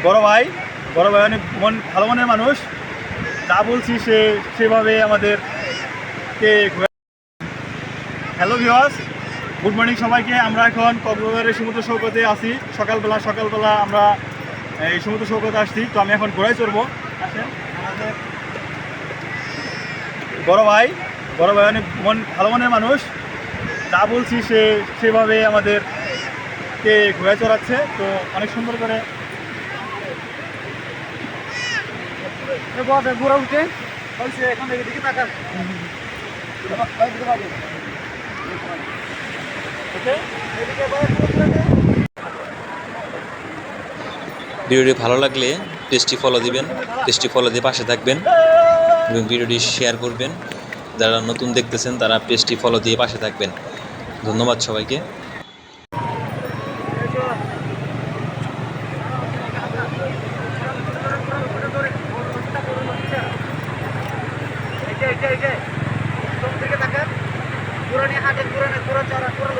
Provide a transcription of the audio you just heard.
বড় ভাই অনেক ভালো মনের মানুষ। যা বলছি সেভাবে আমাদেরকে। হ্যালো ভিউয়ার্স, গুড মর্নিং সবাইকে। আমরা এখন কক্সবাজারের সমুদ্র সৈকতে আছি। সকালবেলা আমরা এই সমুদ্র সৈকতে আসছি। তো আমি এখন ঘোড়ায় চড়বো। আসেন, আমাদের বড় ভাই অনেক ভালো মনের মানুষ। যা বলছি সেভাবে আমাদেরকে ঘোড়ায় চড়াচ্ছে। তো অনেক সুন্দর করে ঘোরা উঠে এখন দিকে তাকান। ভিডিওটি ভালো লাগলে পেজটি ফলো দিবেন, পেজটি ফলো দিয়ে পাশে থাকবেন এবং ভিডিওটি শেয়ার করবেন। যারা নতুন দেখতেছেন তারা পেজটি ফলো দিয়ে পাশে থাকবেন। ধন্যবাদ সবাইকে। পুরানি হাটের পুরানো পুরো চড়া পুরো